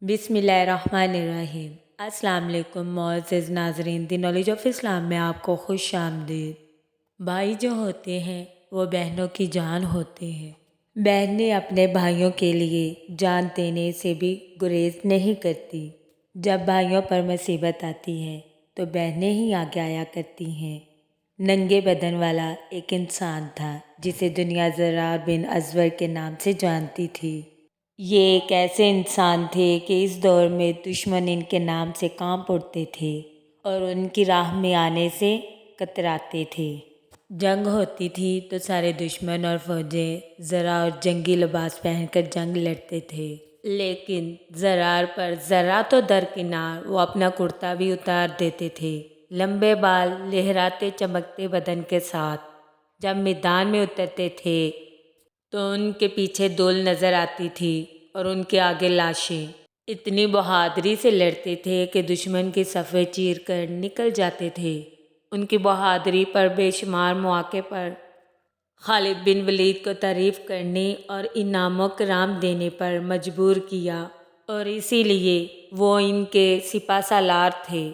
بسم اللہ الرحمن الرحیم۔ السلام علیکم معزز ناظرین، دی نالج آف اسلام میں آپ کو خوش آمدید۔ بھائی جو ہوتے ہیں وہ بہنوں کی جان ہوتے ہیں۔ بہنیں اپنے بھائیوں کے لیے جان دینے سے بھی گریز نہیں کرتی۔ جب بھائیوں پر مصیبت آتی ہے تو بہنیں ہی آگے آیا کرتی ہیں۔ ننگے بدن والا ایک انسان تھا جسے دنیا زرار بن ازور کے نام سے جانتی تھی۔ یہ ایک ایسے انسان تھے کہ اس دور میں دشمن ان کے نام سے کانپ اٹھتے تھے اور ان کی راہ میں آنے سے کتراتے تھے۔ جنگ ہوتی تھی تو سارے دشمن اور فوجیں ذرا اور جنگی لباس پہن کر جنگ لڑتے تھے، لیکن زرار پر ذرا تو درکنار وہ اپنا کرتا بھی اتار دیتے تھے۔ لمبے بال لہراتے چمکتے بدن کے ساتھ جب میدان میں اترتے تھے تو ان کے پیچھے دول نظر آتی تھی اور ان کے آگے لاشیں۔ اتنی بہادری سے لڑتے تھے کہ دشمن کی صفیں چیر کر نکل جاتے تھے۔ ان کی بہادری پر بے شمار مواقع پر خالد بن ولید کو تعریف کرنے اور انعام و کرام دینے پر مجبور کیا، اور اسی لیے وہ ان کے سپہ سالار تھے۔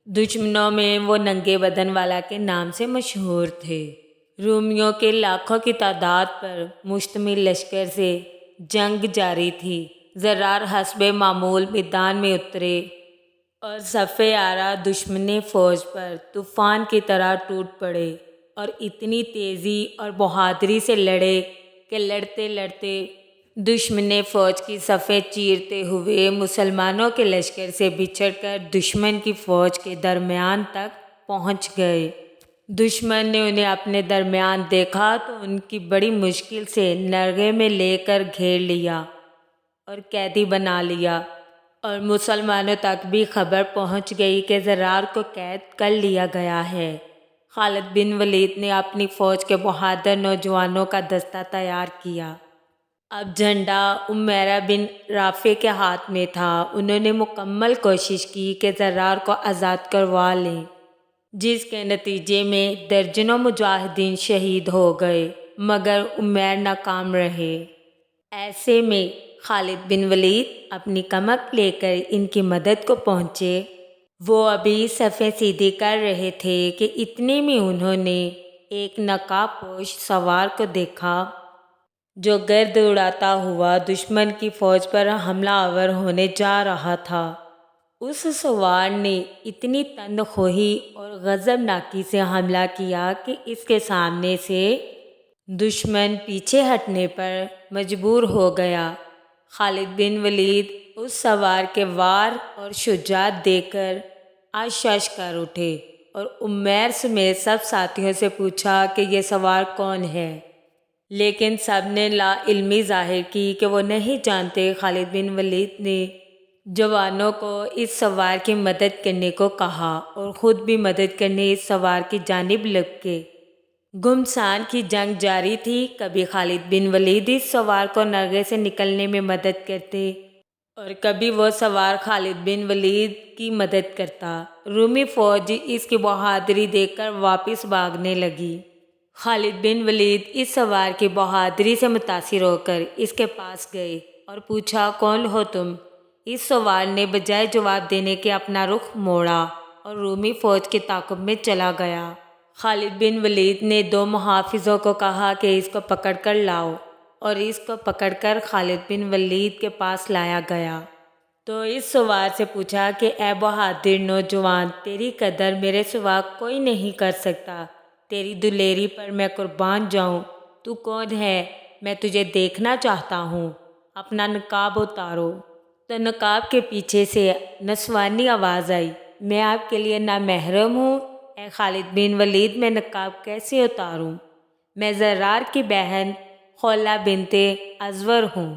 دشمنوں میں وہ ننگے بدن والا کے نام سے مشہور تھے۔ رومیوں کے لاکھوں کی تعداد پر مشتمل لشکر سے جنگ جاری تھی۔ زرار حسب معمول میدان میں اترے اور صف آرا دشمن فوج پر طوفان کی طرح ٹوٹ پڑے اور اتنی تیزی اور بہادری سے لڑے کہ لڑتے لڑتے دشمن فوج کی صفیں چیرتے ہوئے مسلمانوں کے لشکر سے بچھڑ کر دشمن کی فوج کے درمیان تک پہنچ گئے۔ دشمن نے انہیں اپنے درمیان دیکھا تو ان کی بڑی مشکل سے نرغے میں لے کر گھیر لیا اور قیدی بنا لیا، اور مسلمانوں تک بھی خبر پہنچ گئی کہ زرار کو قید کر لیا گیا ہے۔ خالد بن ولید نے اپنی فوج کے بہادر نوجوانوں کا دستہ تیار کیا۔ اب جھنڈا امیرہ بن رافع کے ہاتھ میں تھا۔ انہوں نے مکمل کوشش کی کہ زرار کو آزاد کروا لیں، جس کے نتیجے میں درجنوں مجاہدین شہید ہو گئے، مگر امیر ناکام رہے۔ ایسے میں خالد بن ولید اپنی کمک لے کر ان کی مدد کو پہنچے۔ وہ ابھی صفیں سیدھی کر رہے تھے کہ اتنے میں انہوں نے ایک نقاب پوش سوار کو دیکھا جو گرد اڑاتا ہوا دشمن کی فوج پر حملہ آور ہونے جا رہا تھا۔ اس سوار نے اتنی تند خوئی اور غضبناکی سے حملہ کیا کہ اس کے سامنے سے دشمن پیچھے ہٹنے پر مجبور ہو گیا۔ خالد بن ولید اس سوار کے وار اور شجاعت دیکھ کر اشش کر اٹھے اور امیر سمیت سب ساتھیوں سے پوچھا کہ یہ سوار کون ہے، لیکن سب نے لا علمی ظاہر کی کہ وہ نہیں جانتے۔ خالد بن ولید نے جوانوں کو اس سوار کی مدد کرنے کو کہا اور خود بھی مدد کرنے اس سوار کی جانب لپکے۔ گھمسان کی جنگ جاری تھی۔ کبھی خالد بن ولید اس سوار کو نرغے سے نکلنے میں مدد کرتے اور کبھی وہ سوار خالد بن ولید کی مدد کرتا۔ رومی فوج اس کی بہادری دیکھ کر واپس بھاگنے لگی۔ خالد بن ولید اس سوار کی بہادری سے متاثر ہو کر اس کے پاس گئے اور پوچھا، کون ہو تم؟ اس سوار نے بجائے جواب دینے کے اپنا رخ موڑا اور رومی فوج کے تعاقب میں چلا گیا۔ خالد بن ولید نے دو محافظوں کو کہا کہ اس کو پکڑ کر لاؤ، اور اس کو پکڑ کر خالد بن ولید کے پاس لایا گیا تو اس سوار سے پوچھا کہ اے بہادر نوجوان، تیری قدر میرے سوا کوئی نہیں کر سکتا، تیری دلیری پر میں قربان جاؤں۔ تو کون ہے؟ میں تجھے دیکھنا چاہتا ہوں، اپنا نقاب اتارو۔ تو نقاب کے پیچھے سے نسوانی آواز آئی، میں آپ کے لیے نامحرم ہوں؟ اے خالد بن ولید، میں نقاب کیسے اتاروں؟ میں زرار کی بہن خولہ بنت ازور ہوں،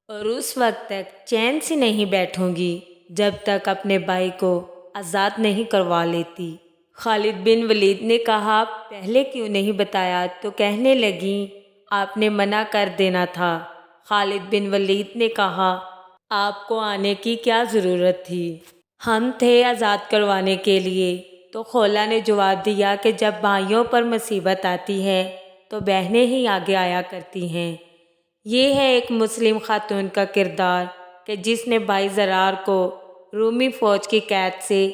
اور اس وقت تک چین سے نہیں بیٹھوں گی جب تک اپنے بھائی کو آزاد نہیں کروا لیتی۔ خالد بن ولید نے کہا، پہلے کیوں نہیں بتایا؟ تو کہنے لگیں، آپ نے منع کر دینا تھا۔ خالد بن ولید نے کہا، آپ کو آنے کی کیا ضرورت تھی؟ ہم تھے آزاد کروانے کے لیے۔ تو خولہ نے جواب دیا کہ جب بھائیوں پر مصیبت آتی ہے تو بہنیں ہی آگے آیا کرتی ہیں۔ یہ ہے ایک مسلم خاتون کا کردار۔ کہ جس نے بھائی زرار کو رومی فوج کی قید سے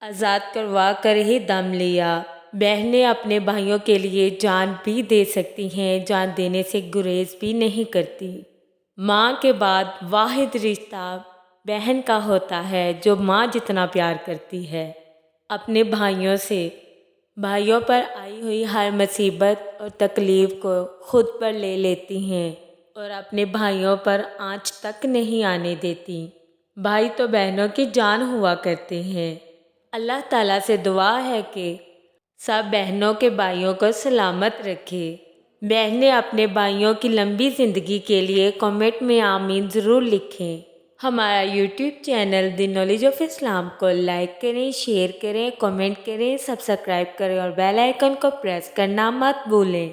آزاد کروا کر ہی دم لیا۔ بہنیں اپنے بھائیوں کے لیے جان بھی دے سکتی ہیں، جان دینے سے گریز بھی نہیں کرتی۔ ماں کے بعد واحد رشتہ بہن کا ہوتا ہے جو ماں جتنا پیار کرتی ہے اپنے بھائیوں سے۔ بھائیوں پر آئی ہوئی ہر مصیبت اور تکلیف کو خود پر لے لیتی ہیں اور اپنے بھائیوں پر آنچ تک نہیں آنے دیتی۔ بھائی تو بہنوں کی جان ہوا کرتے ہیں۔ اللہ تعالیٰ سے دعا ہے کہ سب بہنوں کے بھائیوں کو سلامت رکھے۔ بہنیں اپنے بھائیوں کی لمبی زندگی کے لیے کمنٹ میں آمین ضرور لکھیں۔ ہمارا YouTube channel the knowledge of Islam کو لائک کریں، شیئر کریں، کمنٹ کریں، سبسکرائب کریں اور بیل آئیکن کو پریس کرنا مت بھولیں۔